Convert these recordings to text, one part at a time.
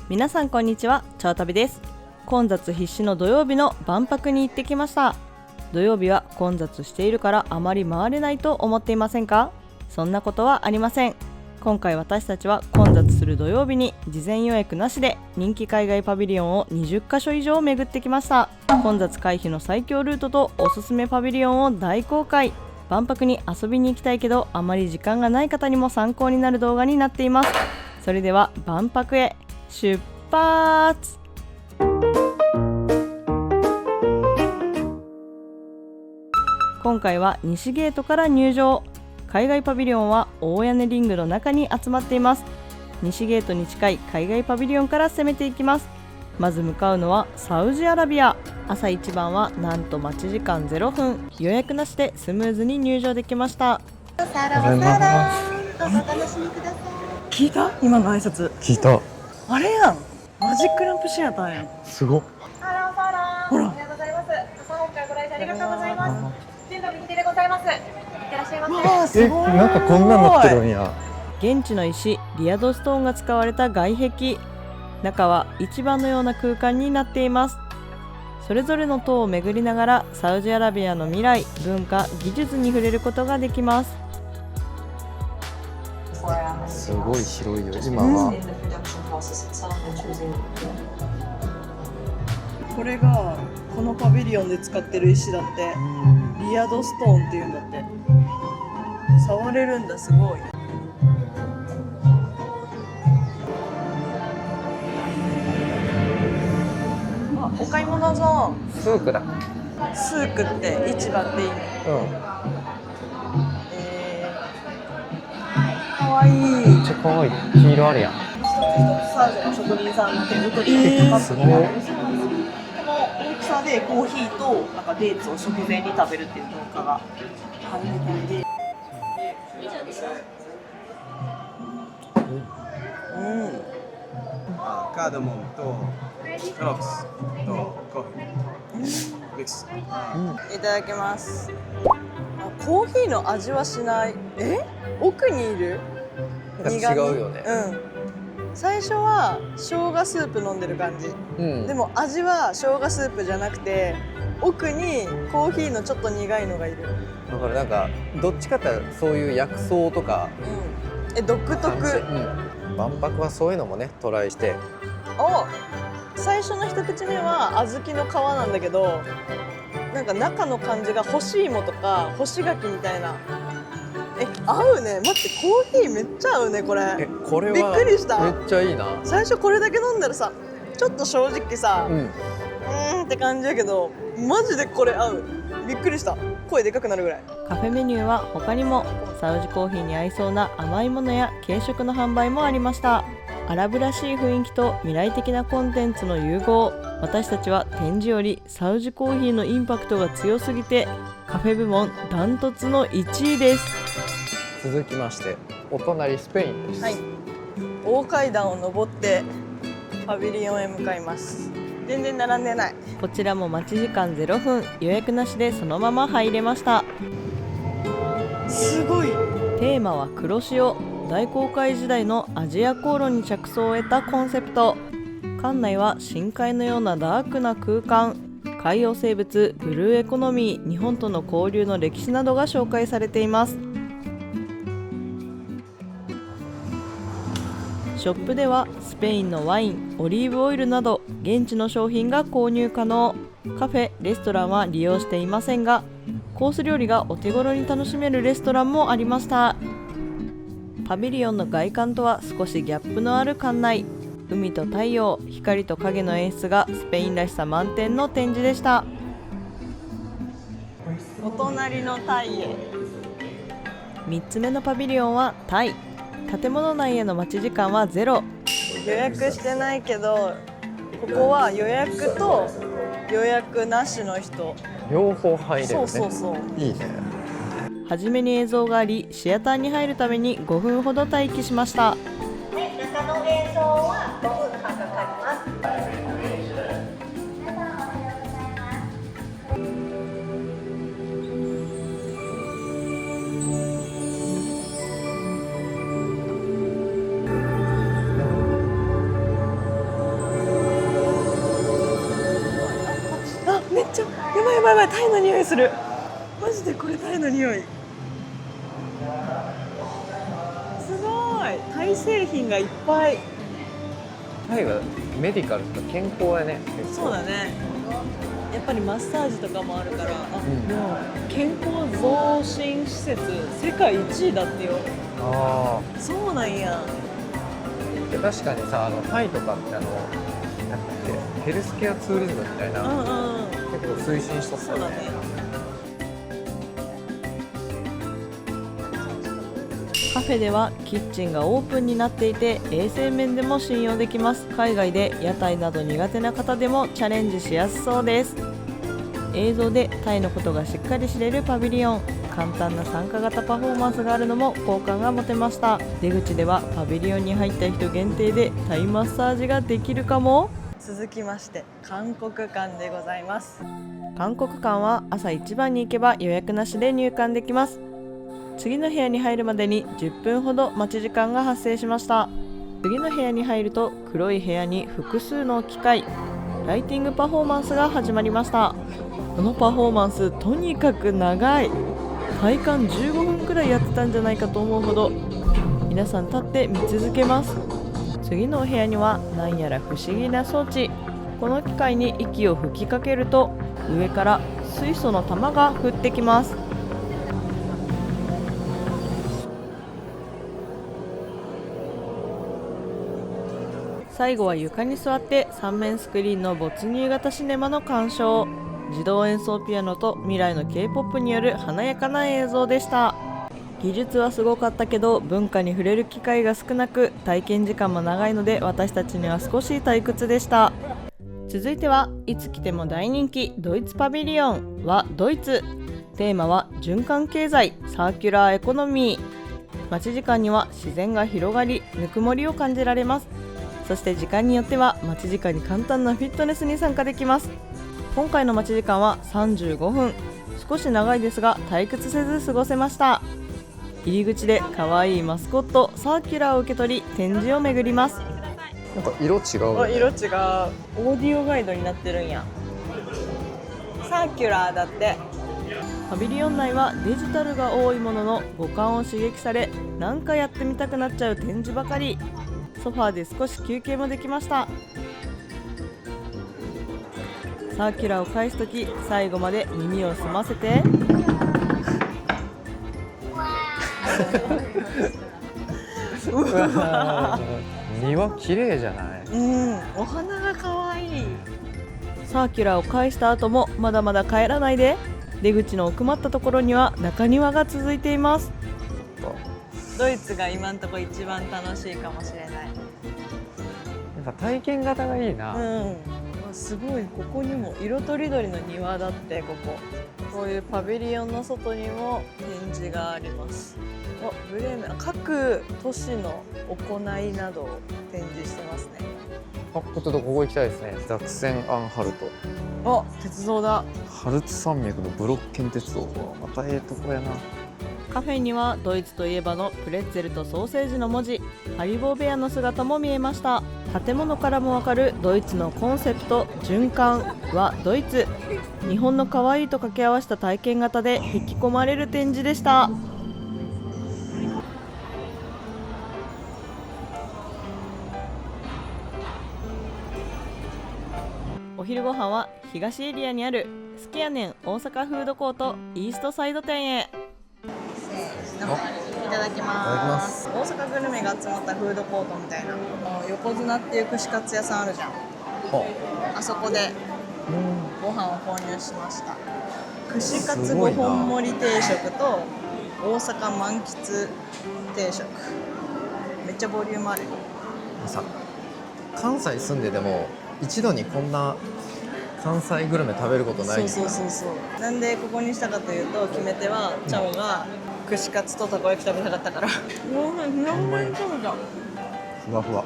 皆さんこんにちは、超旅です。混雑必至の土曜日の万博に行ってきました。土曜日は混雑しているからあまり回れないと思っていませんか？そんなことはありません。今回私たちは混雑する土曜日に事前予約なしで人気海外パビリオンを20カ所以上巡ってきました。混雑回避の最強ルートとおすすめパビリオンを大公開。万博に遊びに行きたいけどあまり時間がない方にも参考になる動画になっています。それでは万博へ出発。今回は西ゲートから入場。海外パビリオンは大屋根リングの中に集まっています。西ゲートに近い海外パビリオンから攻めていきます。まず向かうのはサウジアラビア。朝一番はなんと待ち時間0分、予約なしでスムーズに入場できました。どうぞお楽しみください。聞いた？今の挨拶聞いた。あれやん、マジックランプシアターやん。すごっ。ほら、おはようございます。朝早くからご来場ありがとうございます。順路右手でございます。いってらっしゃいませ。わあすごい。なんかこんなんなってるんや。現地の石リアドストーンが使われた外壁、中は市場のような空間になっています。それぞれの塔を巡りながらサウジアラビアの未来、文化、技術に触れることができます。すごい広いよ。今は、これがこのパビリオンで使ってる石だって。リアドストーンっていうんだって。触れるんだ、すごい。あ、お買い物ゾーン。スークだ。スークって市場っていいの？かわいい。めっちゃ可愛い。黄色あるやん。サージの職人さんの手作り。すごい。この大きさでコーヒーとなんかデーツを食前に食べるっていう文化があるみたいで。カーダモンとクローブスとコーヒーミックス。いただきます。あ、コーヒーの味はしない。奥にいる？なんか違うよね。最初は生姜スープ飲んでる感じ。でも味は生姜スープじゃなくて、奥にコーヒーのちょっと苦いのがいる。だからなんかどっちかってそういう薬草とか独特。万博はそういうのもねトライして。最初の一口目は小豆の皮なんだけど、なんか中の感じが干し芋とか干し柿みたいな。合うね。待って、コーヒーめっちゃ合うねこれ。これはびっくりした。めっちゃいいな。最初これだけ飲んだらさ、ちょっと正直さ、って感じだけど、マジでこれ合う。びっくりした。声でかくなるぐらい。カフェメニューは他にもサウジコーヒーに合いそうな甘いものや軽食の販売もありました。アラブらしい雰囲気と未来的なコンテンツの融合。私たちは展示よりサウジコーヒーのインパクトが強すぎてカフェ部門ダントツの1位です。続きましてお隣スペインです。大階段を登ってパビリオンへ向かいます。全然並んでない。こちらも待ち時間0分、予約なしでそのまま入れました。すごい。テーマは黒潮。大航海時代のアジア航路に着想を得たコンセプト。館内は深海のようなダークな空間、海洋生物、ブルーエコノミー、日本との交流の歴史などが紹介されています。ショップではスペインのワイン、オリーブオイルなど現地の商品が購入可能。カフェ、レストランは利用していませんが、コース料理がお手頃に楽しめるレストランもありました。パビリオンの外観とは少しギャップのある館内。海と太陽、光と影の演出がスペインらしさ満点の展示でした。お隣のタイへ。3つ目のパビリオンはタイ。建物内への待ち時間は0。予約してないけど、ここは予約と予約なしの人両方入れるね。そういいね。はじめに映像があり、シアターに入るために5分ほど待機しました。中の映像は5分間かかります。ちゃやばいやばいやばい、タイの匂いする。マジでこれタイの匂い。すごい、タイ製品がいっぱい。タイはメディカルとか健康やね。そうだね。やっぱりマッサージとかもあるから、んでも健康増進施設世界1位だってよ。あそうなんや。あ、確かにさ、タイとかってなんだっけ、ヘルスケアツーリズムみたいな、うんうん。結構推進しとったよね。そうだね。カフェではキッチンがオープンになっていて、衛生面でも信用できます。海外で屋台など苦手な方でもチャレンジしやすそうです。映像でタイのことがしっかり知れるパビリオン。簡単な参加型パフォーマンスがあるのも好感が持てました。出口ではパビリオンに入った人限定でタイマッサージができるかも。続きまして韓国館でございます。韓国館は朝一番に行けば予約なしで入館できます。次の部屋に入るまでに10分ほど待ち時間が発生しました。次の部屋に入ると黒い部屋に複数の機械、ライティングパフォーマンスが始まりました。このパフォーマンスとにかく長い。体感15分くらいやってたんじゃないかと思うほど。皆さん立って見続けます。次のお部屋には何やら不思議な装置。この機械に息を吹きかけると上から水素の玉が降ってきます。最後は床に座って3面スクリーンの没入型シネマの鑑賞。自動演奏ピアノと未来の K-POP による華やかな映像でした。技術はすごかったけど文化に触れる機会が少なく、体験時間も長いので私たちには少し退屈でした。続いてはいつ来ても大人気ドイツパビリオンはドイツ。テーマは循環経済サーキュラーエコノミー。待ち時間には自然が広がりぬくもりを感じられます。そして時間によっては待ち時間に簡単なフィットネスに参加できます。今回の待ち時間は35分。少し長いですが退屈せず過ごせました。入り口で可愛いマスコットサーキュラーを受け取り展示を巡ります。なんか色違うよね。色違う。オーディオガイドになってるんや。サーキュラーだって。パビリオン内はデジタルが多いものの五感を刺激され何かやってみたくなっちゃう展示ばかり。ソファーで少し休憩もできました。サーキュラーを返すとき最後まで耳を澄ませて庭綺麗じゃない？お花が可愛い。サーキュラーを返した後もまだまだ帰らないで。出口の奥まったところには中庭が続いています。ドイツが今んとこ一番楽しいかもしれない。やっぱ体験型がいいな。すごい。ここにも色とりどりの庭だって。こういうパビリオンの外にも展示があります。ブレーメン、各都市の行いなどを展示してますね。ちょっとここ行きたいですね。ザクセンアンハルト。鉄道だ。ハルツ山脈のブロッケン鉄道。またとこやな。カフェにはドイツといえばのプレッツェルとソーセージの文字、ハリボーベアの姿も見えました。建物からもわかるドイツのコンセプト、循環はドイツ。日本の可愛いと掛け合わせた体験型で引き込まれる展示でした。お昼ご飯は東エリアにあるスキヤネン大阪フードコートイーストサイド店へ。いただきます。大阪グルメが集まったフードコートみたいな。横綱っていう串カツ屋さんあるじゃん。あそこでご飯を購入しました。串カツ5本盛り定食と大阪満喫定食。めっちゃボリュームある。さ、関西住んででも一度にこんな関西グルメ食べることない。そう。なんでここにしたかというと、決め手はチャオが串カツとたこ焼き食べたかったから。ふわふわ。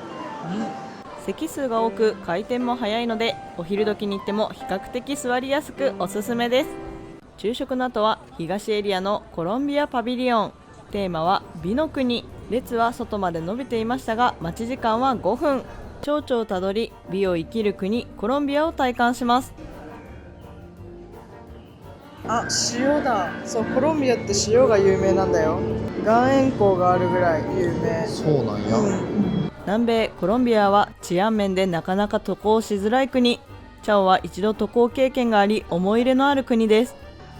席数が多く回転も早いのでお昼時に行っても比較的座りやすくおすすめです。昼食の後は東エリアのコロンビアパビリオン。テーマは美の国。列は外まで伸びていましたが待ち時間は5分。蝶々をたどり美を生きる国コロンビアを体感します。あ、塩だ。そう、コロンビアって塩が有名なんだよ。岩塩港があるぐらい有名。そうなんや、南米コロンビアは治安面でなかなか渡航しづらい国。チャオは一度渡航経験があり、思い入れのある国です。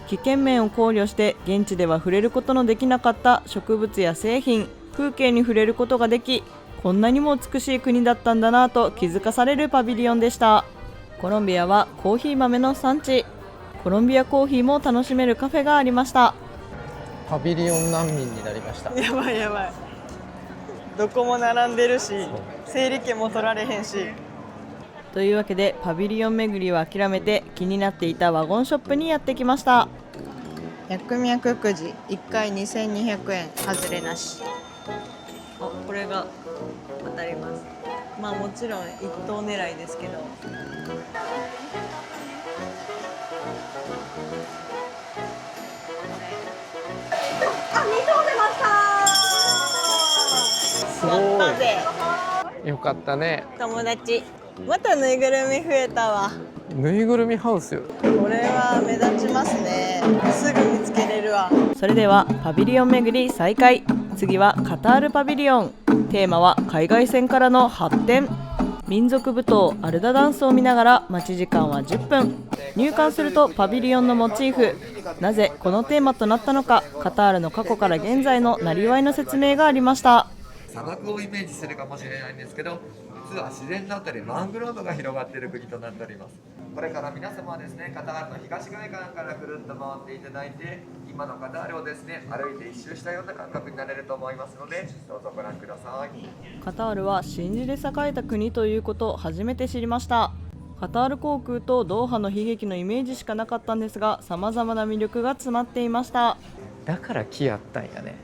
危険面を考慮して現地では触れることのできなかった植物や製品、風景に触れることができ、こんなにも美しい国だったんだなと気づかされるパビリオンでした。コロンビアはコーヒー豆の産地。コロンビアコーヒーも楽しめるカフェがありました。パビリオン難民になりました。やばいやばい。どこも並んでるし、整理券も取られへんし。というわけでパビリオン巡りは諦めて、気になっていたワゴンショップにやってきました。脈々くじ1回2200円、外れなし。これが当たります。まあもちろん一等狙いですけど。すごい。よかったね。友達。またぬいぐるみ増えたわ。ぬいぐるみハウスよ。これは目立ちますね。すぐ見つけれるわ。それではパビリオン巡り再開。次はカタールパビリオン。テーマは海外線からの発展。民族舞踏アルダダンスを見ながら待ち時間は10分。入館するとパビリオンのモチーフ。なぜこのテーマとなったのか、カタールの過去から現在のなりわいの説明がありました。砂漠をイメージするかもしれないんですけど、実は自然だったりマングローブが広がっている国となっております。これから皆様はですね、カタールの東海岸からぐるっと回っていただいて、今のカタールをですね、歩いて一周したような感覚になれると思いますので、どうぞご覧ください。カタールは真珠で栄えた国ということを初めて知りました。カタール航空とドーハの悲劇のイメージしかなかったんですが、様々な魅力が詰まっていました。だから木やったんやね。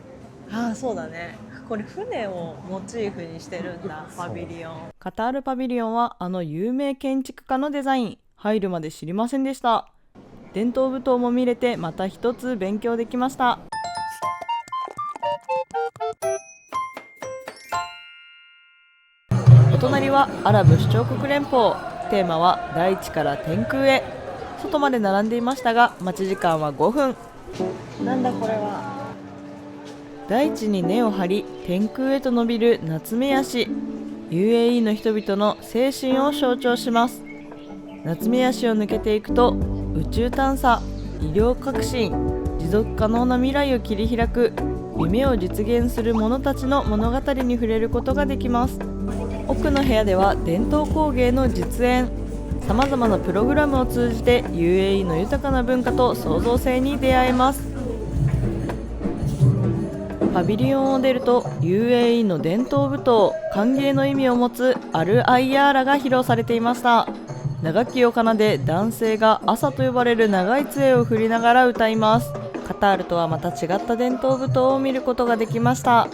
ああ、そうだね。これ船をモチーフにしてるんだ。パビリオン。カタールパビリオンはあの有名建築家のデザイン。入るまで知りませんでした。伝統舞踏も見れて、また一つ勉強できました。お隣はアラブ首長国連邦。テーマは大地から天空へ。外まで並んでいましたが、待ち時間は5分。なんだこれは。大地に根を張り天空へと伸びるナツメヤシ。 UAE の人々の精神を象徴します。ナツメヤシを抜けていくと、宇宙探査、医療革新、持続可能な未来を切り開く夢を実現する者たちの物語に触れることができます。奥の部屋では伝統工芸の実演、さまざまなプログラムを通じて UAE の豊かな文化と創造性に出会えます。パビリオンを出ると UAE の伝統舞踏、歓迎の意味を持つアルアイヤーラが披露されていました。打楽器を奏で、男性が朝と呼ばれる長い杖を振りながら歌います。カタールとはまた違った伝統舞踏を見ることができました。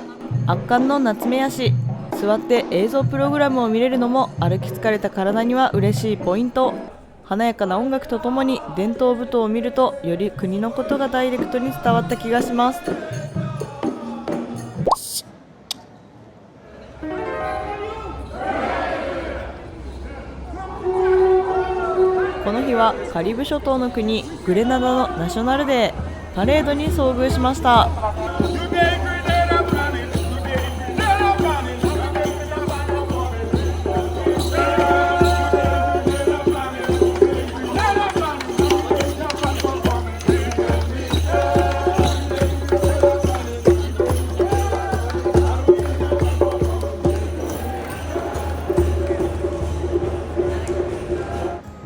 圧巻のナツメヤシ、座って映像プログラムを見れるのも歩き疲れた体には嬉しいポイント。華やかな音楽とともに伝統舞踏を見ると、より国のことがダイレクトに伝わった気がします。この日はカリブ諸島の国グレナダのナショナルデー、パレードに遭遇しました。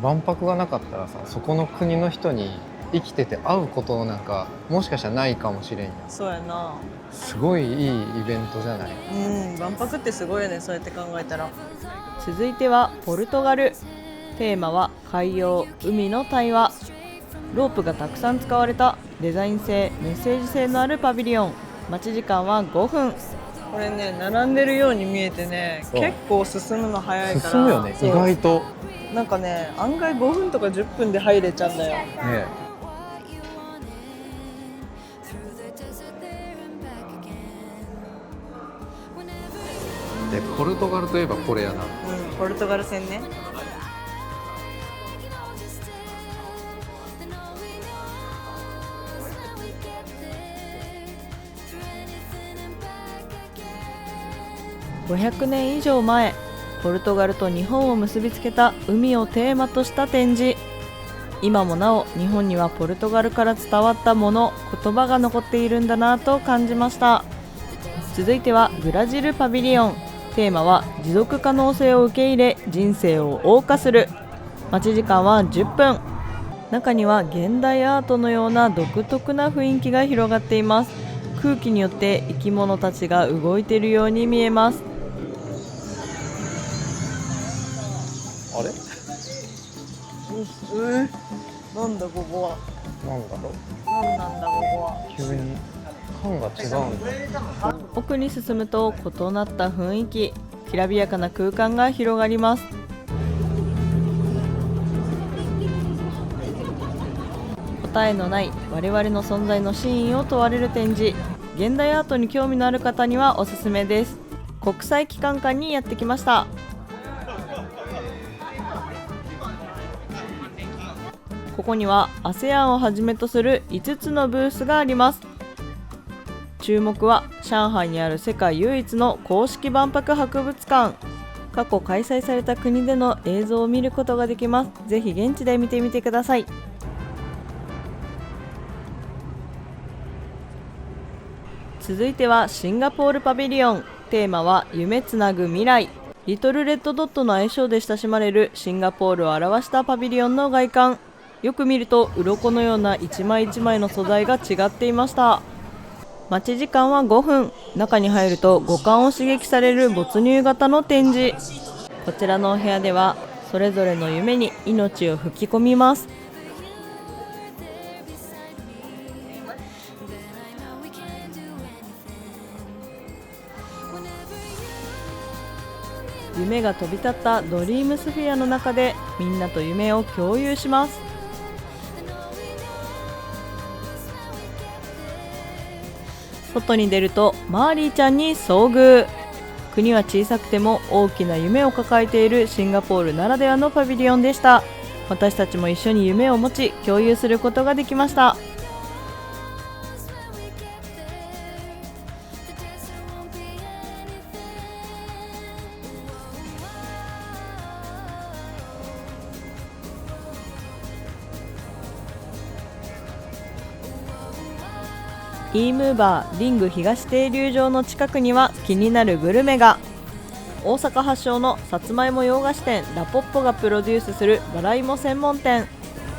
万博がなかったらさ、そこの国の人に生きてて会うことなんかもしかしたらないかもしれんやん。そうやな。すごいいいイベントじゃない。万博ってすごいよね、そうやって考えたら。続いてはポルトガル。テーマは海洋、海の対話。ロープがたくさん使われたデザイン性、メッセージ性のあるパビリオン。待ち時間は5分。これね、並んでるように見えてね、結構進むの早いから。進むよね、意外と。なんかね、案外5分とか10分で入れちゃうんだよ。ねで、ポルトガルといえばこれやな。ポルトガル戦ね。500年以上前、ポルトガルと日本を結びつけた海をテーマとした展示。今もなお日本にはポルトガルから伝わったもの、言葉が残っているんだなと感じました。続いてはブラジルパビリオン。テーマは持続可能性を受け入れ人生を謳歌する。待ち時間は10分。中には現代アートのような独特な雰囲気が広がっています。空気によって生き物たちが動いているように見えます。あれなんだここは。なんだろう、なんなんだここは。急に缶が違うんだ。奥に進むと異なった雰囲気、きらびやかな空間が広がります。答えのない我々の存在の真意を問われる展示。現代アートに興味のある方にはおすすめです。国際機関館にやってきました。ここには ASEAN をはじめとする5つのブースがあります。注目は上海にある世界唯一の公式万博博物館。過去開催された国での映像を見ることができます。ぜひ現地で見てみてください。続いてはシンガポールパビリオン。テーマは夢つなぐ未来。リトルレッドドットの愛称で親しまれるシンガポールを表したパビリオンの外観。よく見ると鱗のような一枚一枚の素材が違っていました。待ち時間は5分。中に入ると五感を刺激される没入型の展示。こちらのお部屋ではそれぞれの夢に命を吹き込みます。夢が飛び立ったドリームスフィアの中でみんなと夢を共有します。外に出るとマーリーちゃんに遭遇。国は小さくても大きな夢を抱えているシンガポールならではのパビリオンでした。私たちも一緒に夢を持ち共有することができました。E ムーバーリング東停留場の近くには気になるグルメが。大阪発祥のさつまいも洋菓子店ラポッポがプロデュースするバラ芋専門店。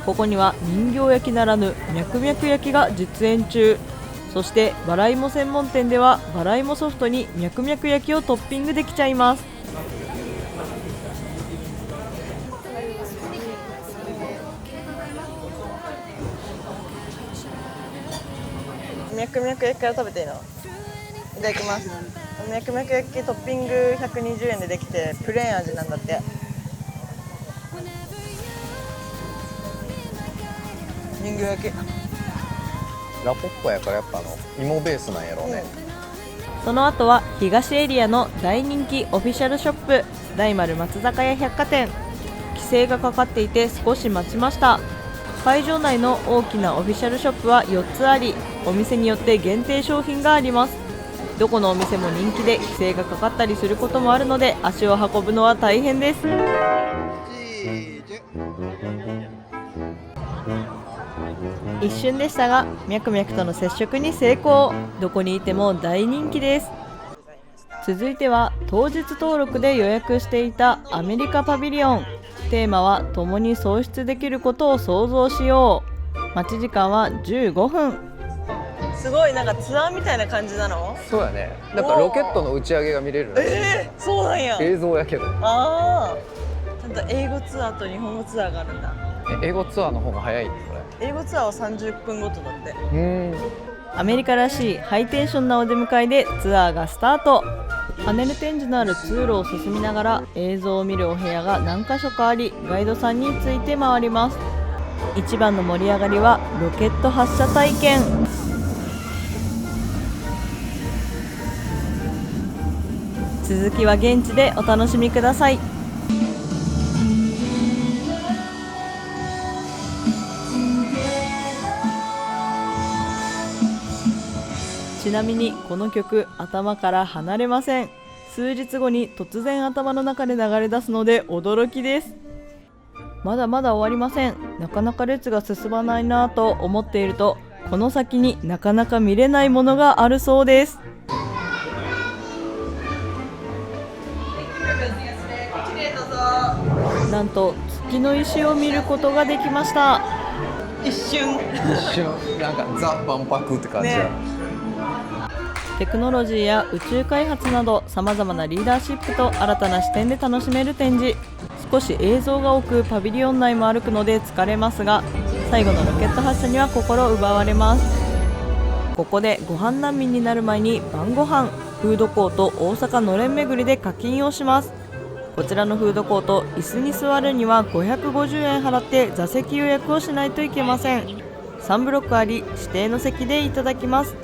ここには人形焼きならぬミャクミャク焼きが実演中。そしてバラ芋専門店ではバラ芋ソフトにミャクミャク焼きをトッピングできちゃいます。ミャクミャク焼きから食べていいの？いただきます。ミャクミャク焼きトッピング120円でできてプレーン味なんだって。人形焼き。ラポッポやからやっぱ芋ベースなんやろうね。その後は東エリアの大人気オフィシャルショップ大丸松坂屋百貨店。規制がかかっていて少し待ちました。会場内の大きなオフィシャルショップは4つあり、お店によって限定商品があります。どこのお店も人気で規制がかかったりすることもあるので足を運ぶのは大変です。一瞬でしたがミャクミャクとの接触に成功。どこにいても大人気です。続いては当日登録で予約していたアメリカパビリオン。テーマは共に喪失できることを想像しよう。待ち時間は15分。すごいなんかツアーみたいな感じなの？そうやね。なんかロケットの打ち上げが見れるらしい。そうなんや。映像やけど。ああ。ちゃんと英語ツアーと日本語ツアーがあるんだ。英語ツアーの方が早いこ英語ツアーは30分ごとだって。れ。アメリカらしいハイテンションなお出迎えでツアーがスタート。パネル展示のある通路を進みながら映像を見るお部屋が何か所かあり、ガイドさんについて回ります。一番の盛り上がりはロケット発射体験。続きは現地でお楽しみください。ちなみにこの曲頭から離れません。数日後に突然頭の中で流れ出すので驚きです。まだまだ終わりません。なかなか列が進まないなぁと思っていると、この先になかなか見れないものがあるそうです。なんと月の石を見ることができました。一瞬なんかザ・万博って感じや、テクノロジーや宇宙開発などさまざまなリーダーシップと新たな視点で楽しめる展示。少し映像が多くパビリオン内も歩くので疲れますが、最後のロケット発射には心奪われます。ここでご飯難民になる前に晩ご飯、フードコート大阪のれん巡りで課金をします。こちらのフードコート、椅子に座るには550円払って座席予約をしないといけません。3ブロックあり指定の席でいただきます。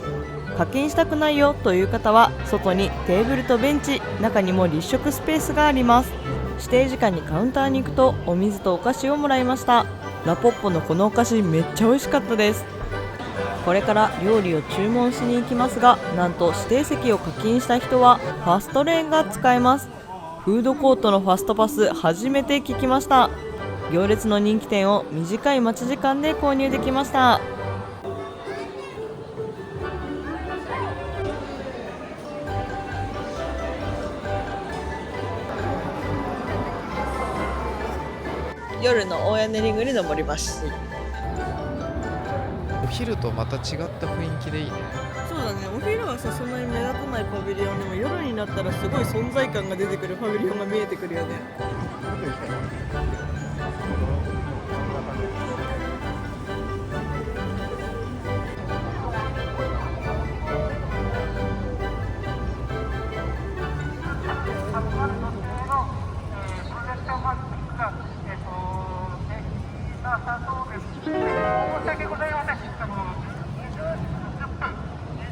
課金したくないよという方は外にテーブルとベンチ、中にも立食スペースがあります。指定時間にカウンターに行くとお水とお菓子をもらいました。ラポッポのこのお菓子めっちゃ美味しかったです。これから料理を注文しに行きますが、なんと指定席を課金した人はファストレーンが使えます。フードコートのファストパス初めて聞きました。行列の人気店を短い待ち時間で購入できました。夜の大屋根リングに登ります。お昼とまた違った雰囲気でいいね。そうだね、お昼はさそんなに目立たないパビリオンでも夜になったらすごい存在感が出てくるパビリオンが見えてくるよね。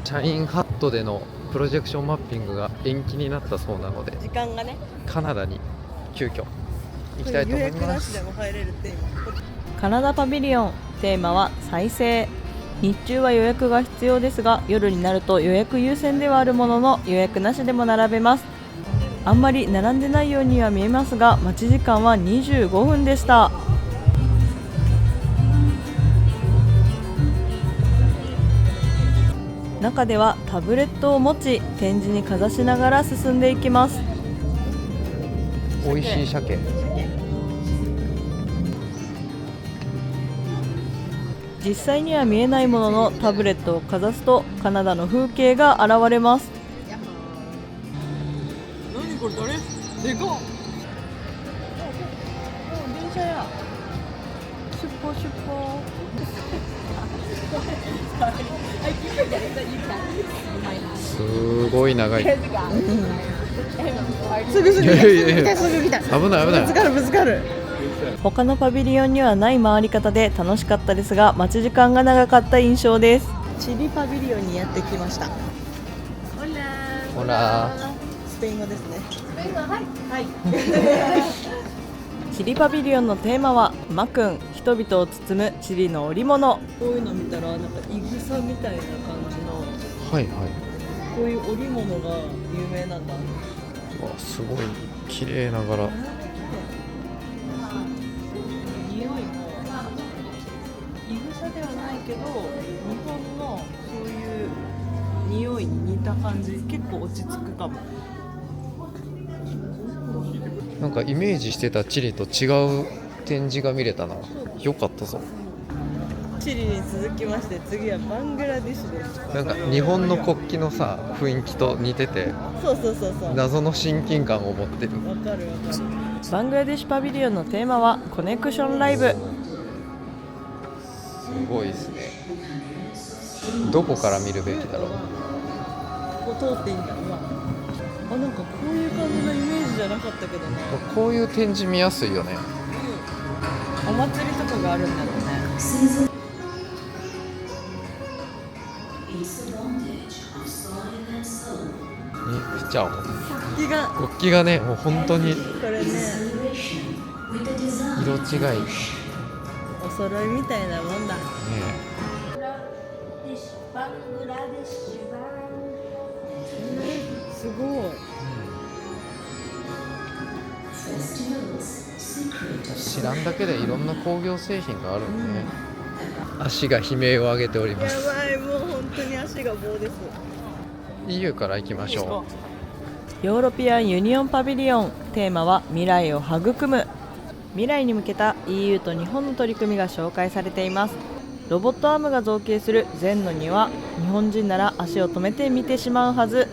シャインハットでのプロジェクションマッピングが延期になったそうなので、時間がね、カナダに急遽行きたいと思い予約なます。しでも入れるって今。カナダパビリオン、テーマは再生。日中は予約が必要ですが、夜になると予約優先ではあるものの予約なしでも並べます。あんまり並んでないようには見えますが、待ち時間は25分でした。中ではタブレットを持ち展示にかざしながら進んでいきます。美味しい鮭。実際には見えないもののタブレットをかざすとカナダの風景が現れます。何これ、誰？でかっ。電車や。出発出発。すごい長い。すぐすぐいやいやいやすぐ来た。危ない危ない。ぶつかるぶつかる。他のパビリオンにはない回り方で楽しかったですが、待ち時間が長かった印象です。チリパビリオンにやってきました。ほらスペイン語ですね。チリパビリオンのテーマはマクン、人々を包むチリの織物。こういうの見たらなんかイグサみたいな感じのはいはい。こういう織物が有名なんだ。わすごい綺麗な柄。匂いもイグサではないけど日本のそういう匂いに似た感じ、結構落ち着くかも。なんかイメージしてたチリと違う展示が見れたな。よかったぞ。チリに続きまして次はバングラデシュです。なんか日本の国旗のさ雰囲気と似ててそうそうそうそう。謎の親近感を持ってる。わかるわかる。バングラデシュパビリオンのテーマはコネクションライブ。すごいですね。どこから見るべきだろう。ここ通っていいんだ。あ、なんかこういう感じのイメージじゃなかったけどね。こういう展示見やすいよね。お祭りとかがあるんだろうね。見ちゃおう。国旗が国旗がねもう本当にこれね、色違いね。お揃いみたいなもんだ。すごい。知らんだけでいろんな工業製品があるんでね。足が悲鳴を上げております。ばい、もう本当に足が棒です。 EU から行きましょヨーロピアンユニオンパビリオン、テーマは未来を育む。未来に向けた EU と日本の取り組みが紹介されています。ロボットアームが造形する禅の庭、日本人なら足を止めて見てしまうはず。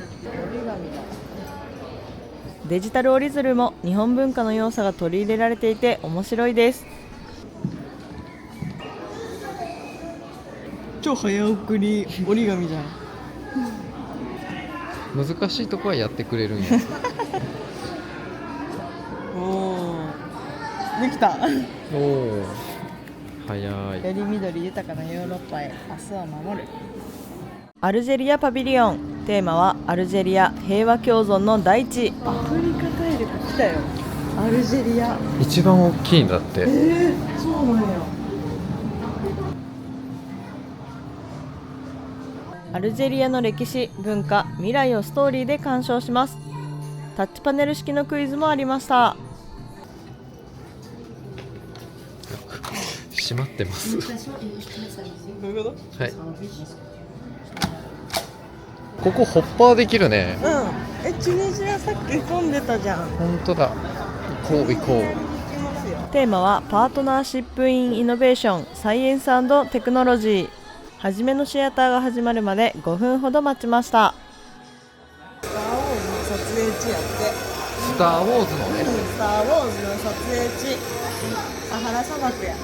デジタル折り鶴も日本文化の要素が取り入れられていて面白いです。超早送り折り紙じゃん。う。難しいとこはやってくれるんや。おー、できた。おお、早い。より緑豊かなヨーロッパへ、明日を守る。アルジェリアパビリオン、テーマはアルジェリア平和共存の大地。アフリカ大陸来たよ。アルジェリア。一番大きいんだって。そうなんや。アルジェリアの歴史、文化、未来をストーリーで鑑賞します。タッチパネル式のクイズもありました。閉まってます。はい。ここホッパーできるね。うん。チュニジアさっき混んでたじゃん。本当だ。行こう行こう。テーマはパートナーシップインイノベーション、サイエンス&テクノロジー。初めのシアターが始まるまで5分ほど待ちました。スター・ウォーズの撮影地やって。スター・ウォーズのね。スター・ウォーズの撮影地、サハラ砂漠や。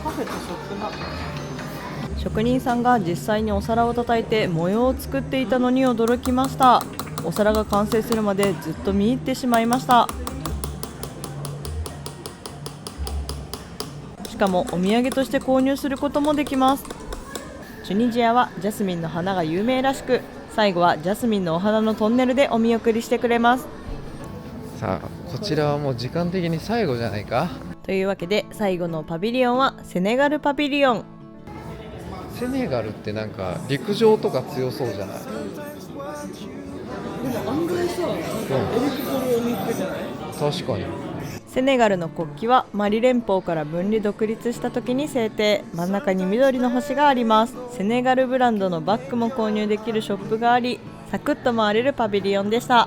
カフェとショップな。職人さんが実際にお皿を叩いて模様を作っていたのに驚きました。お皿が完成するまでずっと見入ってしまいました。しかもお土産として購入することもできます。チュニジアはジャスミンの花が有名らしく、最後はジャスミンのお花のトンネルでお見送りしてくれます。さあ、こちらはもう時間的に最後じゃないか。というわけで最後のパビリオンはセネガルパビリオン。セネガルってなんか陸上とか強そうじゃない。でも案外さ、エレクトロニックじゃない？確かに。セネガルの国旗はマリ連邦から分離独立した時に制定。真ん中に緑の星があります。セネガルブランドのバッグも購入できるショップがあり、サクッと回れるパビリオンでした。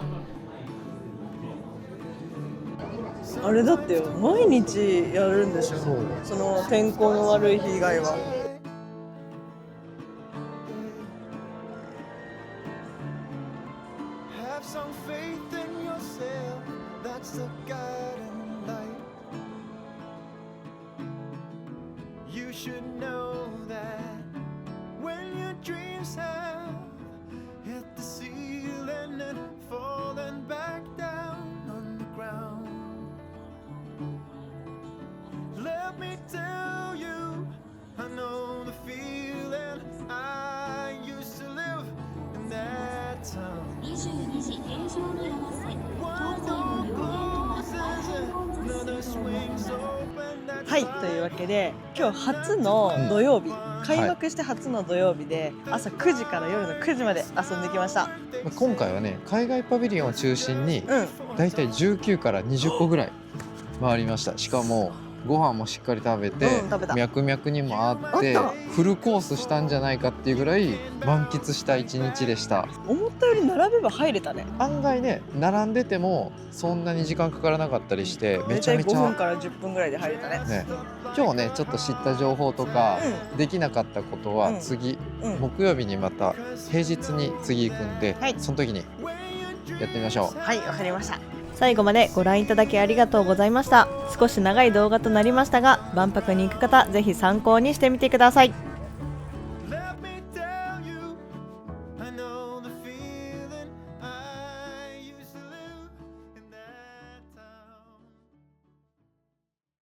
あれだってよ、毎日やるんでしょ。その天候の悪い日以外は。You should know that when your dreams have hit the ceiling and fallen back down on the ground, let me tell you, I know the feeling. I used to live in that town. 22時閉場に合わせ One door closes and another swings open. はい、というわけで今日初の土曜日、開幕して初の土曜日で、朝9時から夜の9時まで遊んできました。今回はね、海外パビリオンを中心にだいたい19から20個ぐらい回りました。しかもご飯もしっかり食べて、脈々にもあってフルコースしたんじゃないかっていうぐらい満喫した一日でした。思ったより並べば入れたね。案外ね、並んでてもそんなに時間かからなかったりして、めちゃめちゃ5分から10分ぐらいで入れたね。今日ね、ちょっと知った情報とか、できなかったことは次、木曜日にまた平日に次行くんで、その時にやってみましょう。はい、わかりました。最後までご覧いただきありがとうございました。少し長い動画となりましたが、万博に行く方ぜひ参考にしてみてください。